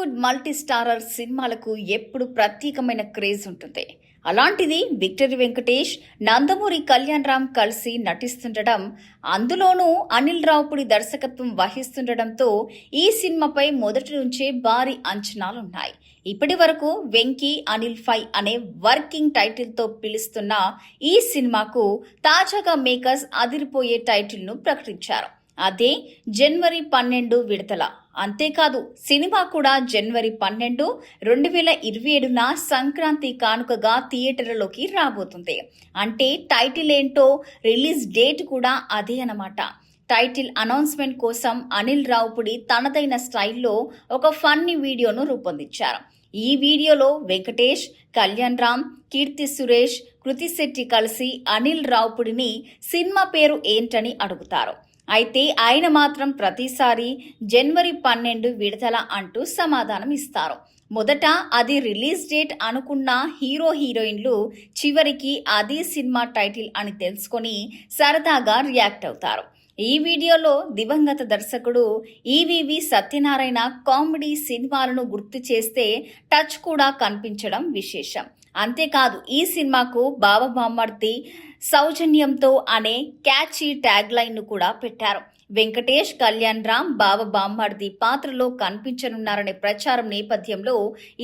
Tollywood multi starrer సినిమాలకు ఎప్పుడు ప్రత్యేకమైన క్రేజ్ ఉంటుంది. అలాంటిది విక్టరీ వెంకటేష్, నందమూరి కళ్యాణ్ రామ్ కలిసి నటిస్తుండడం, అందులోనూ అనిల్ రావుపుడి దర్శకత్వం వహిస్తుండటంతో ఈ సినిమాపై మొదటి నుంచే భారీ అంచనాలున్నాయి. ఇప్పటి వరకు వెంకీ అనిల్ 5 అనే వర్కింగ్ టైటిల్తో పిలుస్తున్న ఈ సినిమాకు తాజాగా మేకర్స్ అదిరిపోయే టైటిల్ను ప్రకటించారు. అదే జనవరి 12 విడుదల. అంతేకాదు సినిమా కూడా జనవరి 12, 2027న సంక్రాంతి కానుకగా థియేటర్లలోకి రాబోతుంది. అంటే టైటిల్ ఏంటో రిలీజ్ డేట్ కూడా అదే అన్నమాట. టైటిల్ అనౌన్స్మెంట్ కోసం అనిల్ రావుపుడి తనదైన స్టైల్లో ఒక ఫన్నీ వీడియోను రూపొందించారు. ఈ వీడియోలో వెంకటేష్, కళ్యాణ్ రామ్, కీర్తి సురేష్, కృతి శెట్టి కలిసి అనిల్ రావుపుడిని సినిమా పేరు ఏంటని అడుగుతారు. అయితే ఆయన మాత్రం ప్రతిసారి జనవరి 12 విడుదల అంటూ సమాధానం ఇస్తారు. మొదట అది రిలీజ్ డేట్ అనుకున్న హీరోయిన్లు చివరికి అదే సినిమా టైటిల్ అని తెలుసుకొని సరదాగా రియాక్ట్ అవుతారు. ఈ వీడియోలో దివంగత దర్శకుడు ఈవీవి సత్యనారాయణ కామెడీ సినిమాలను గుర్తు చేస్తే టచ్ కూడా కనిపించడం విశేషం. అంతేకాదు ఈ సినిమాకు బావ బామ్మర్ది సౌజన్యంతో అనే క్యాచీ ట్యాగ్ లైన్ ను కూడా పెట్టారు. వెంకటేష్, కళ్యాణ్ రామ్ బావ బామ్మర్ది పాత్రలో కనిపించనున్నారనే ప్రచారం నేపథ్యంలో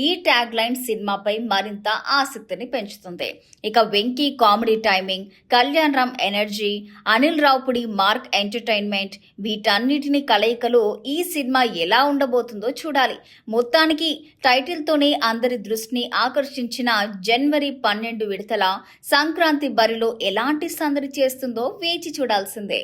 ఈ ట్యాగ్ లైన్ సినిమాపై మరింత ఆసక్తిని పెంచుతుంది. ఇక Venky comedy timing, Kalyan Ram energy, Anil Ravipudi mark entertainment, వీటన్నిటిని కలయికలో ఈ సినిమా ఎలా ఉండబోతుందో చూడాలి. మొత్తానికి టైటిల్తోనే అందరి దృష్టిని ఆకర్షించిన జనవరి 12 విడుదల సంక్రాంతి బరిలో ఎలాంటి సందడి చేస్తుందో వేచి చూడాల్సిందే.